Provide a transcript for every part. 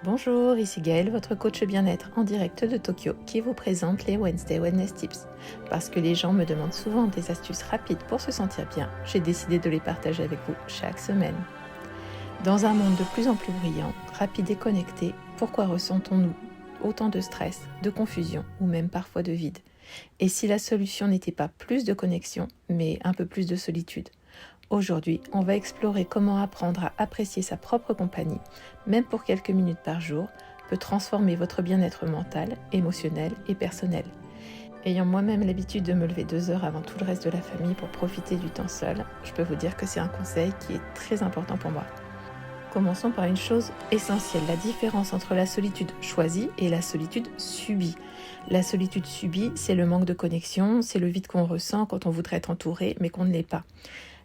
Bonjour, ici Gaëlle, votre coach bien-être en direct de Tokyo qui vous présente les Wednesday Wellness Tips. Parce que les gens me demandent souvent des astuces rapides pour se sentir bien, j'ai décidé de les partager avec vous chaque semaine. Dans un monde de plus en plus bruyant, rapide et connecté, pourquoi ressentons-nous autant de stress, de confusion ou même parfois de vide? Et si la solution n'était pas plus de connexion, mais un peu plus de solitude? Aujourd'hui, on va explorer comment apprendre à apprécier sa propre compagnie, même pour quelques minutes par jour, peut transformer votre bien-être mental, émotionnel et personnel. Ayant moi-même l'habitude de me lever 2 heures avant tout le reste de la famille pour profiter du temps seul, je peux vous dire que c'est un conseil qui est très important pour moi. Commençons par une chose essentielle, la différence entre la solitude choisie et la solitude subie. La solitude subie, c'est le manque de connexion, c'est le vide qu'on ressent quand on voudrait être entouré mais qu'on ne l'est pas.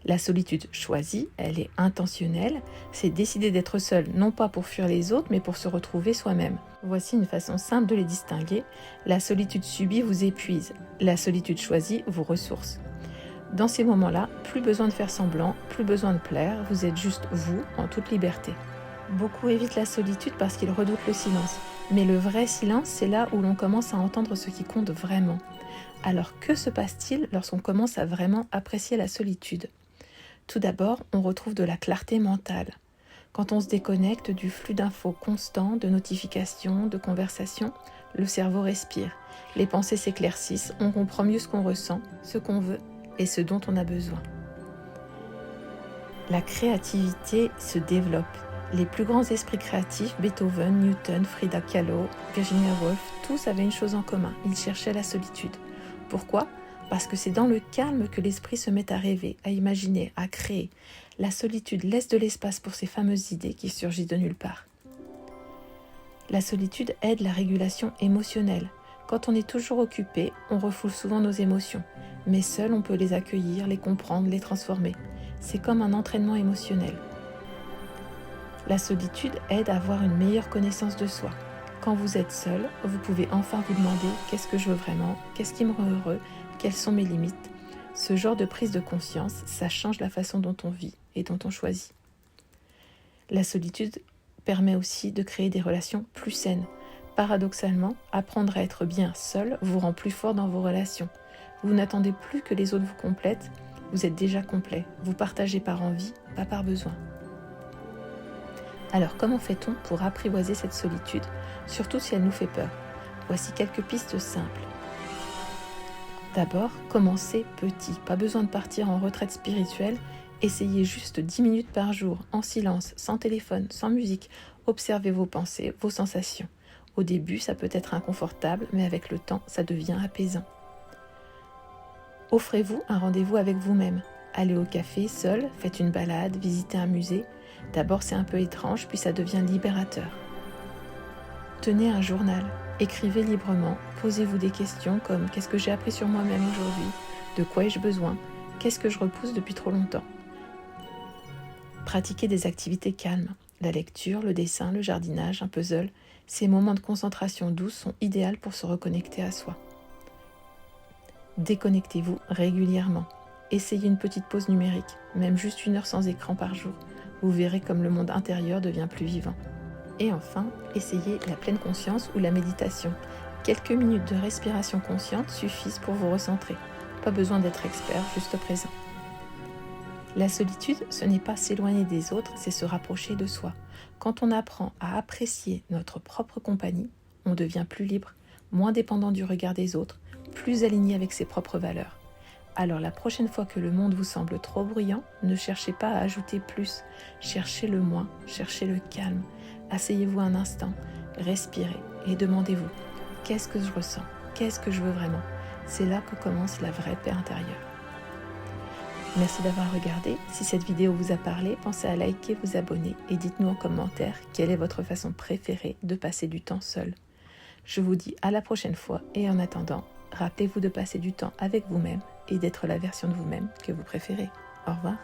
La solitude choisie, elle est intentionnelle, c'est décider d'être seul, non pas pour fuir les autres, mais pour se retrouver soi-même. Voici une façon simple de les distinguer. La solitude subie vous épuise, la solitude choisie vous ressource. Dans ces moments-là, plus besoin de faire semblant, plus besoin de plaire, vous êtes juste vous, en toute liberté. Beaucoup évitent la solitude parce qu'ils redoutent le silence. Mais le vrai silence, c'est là où l'on commence à entendre ce qui compte vraiment. Alors que se passe-t-il lorsqu'on commence à vraiment apprécier la solitude ? Tout d'abord, on retrouve de la clarté mentale. Quand on se déconnecte du flux d'infos constant, de notifications, de conversations, le cerveau respire. Les pensées s'éclaircissent, on comprend mieux ce qu'on ressent, ce qu'on veut et ce dont on a besoin. La créativité se développe. Les plus grands esprits créatifs, Beethoven, Newton, Frida Kahlo, Virginia Woolf, tous avaient une chose en commun, ils cherchaient la solitude. Pourquoi ? Parce que c'est dans le calme que l'esprit se met à rêver, à imaginer, à créer. La solitude laisse de l'espace pour ces fameuses idées qui surgissent de nulle part. La solitude aide la régulation émotionnelle. Quand on est toujours occupé, on refoule souvent nos émotions. Mais seul, on peut les accueillir, les comprendre, les transformer. C'est comme un entraînement émotionnel. La solitude aide à avoir une meilleure connaissance de soi. Quand vous êtes seul, vous pouvez enfin vous demander qu'est-ce que je veux vraiment, qu'est-ce qui me rend heureux, quelles sont mes limites. Ce genre de prise de conscience, ça change la façon dont on vit et dont on choisit. La solitude permet aussi de créer des relations plus saines. Paradoxalement, apprendre à être bien seul vous rend plus fort dans vos relations. Vous n'attendez plus que les autres vous complètent, vous êtes déjà complet. Vous partagez par envie, pas par besoin. Alors comment fait-on pour apprivoiser cette solitude, surtout si elle nous fait peur ? Voici quelques pistes simples. D'abord, commencez petit. Pas besoin de partir en retraite spirituelle. Essayez juste 10 minutes par jour, en silence, sans téléphone, sans musique. Observez vos pensées, vos sensations. Au début, ça peut être inconfortable, mais avec le temps, ça devient apaisant. Offrez-vous un rendez-vous avec vous-même. Allez au café seul, faites une balade, visitez un musée. D'abord, c'est un peu étrange, puis ça devient libérateur. Tenez un journal, écrivez librement, posez-vous des questions comme « Qu'est-ce que j'ai appris sur moi-même aujourd'hui ? De quoi ai-je besoin ? Qu'est-ce que je repousse depuis trop longtemps ?» Pratiquez des activités calmes. La lecture, le dessin, le jardinage, un puzzle. Ces moments de concentration douce sont idéaux pour se reconnecter à soi. Déconnectez-vous régulièrement. Essayez une petite pause numérique, même juste 1 heure sans écran par jour. Vous verrez comme le monde intérieur devient plus vivant. Et enfin, essayez la pleine conscience ou la méditation. Quelques minutes de respiration consciente suffisent pour vous recentrer. Pas besoin d'être expert, juste présent. La solitude, ce n'est pas s'éloigner des autres, c'est se rapprocher de soi. Quand on apprend à apprécier notre propre compagnie, on devient plus libre, moins dépendant du regard des autres, plus aligné avec ses propres valeurs. Alors la prochaine fois que le monde vous semble trop bruyant, ne cherchez pas à ajouter plus, cherchez le moins, cherchez le calme. Asseyez-vous un instant, respirez et demandez-vous « Qu'est-ce que je ressens ? Qu'est-ce que je veux vraiment ?» C'est là que commence la vraie paix intérieure. Merci d'avoir regardé. Si cette vidéo vous a parlé, pensez à liker, vous abonner et dites-nous en commentaire quelle est votre façon préférée de passer du temps seul. Je vous dis à la prochaine fois et en attendant, rappelez-vous de passer du temps avec vous-même et d'être la version de vous-même que vous préférez. Au revoir.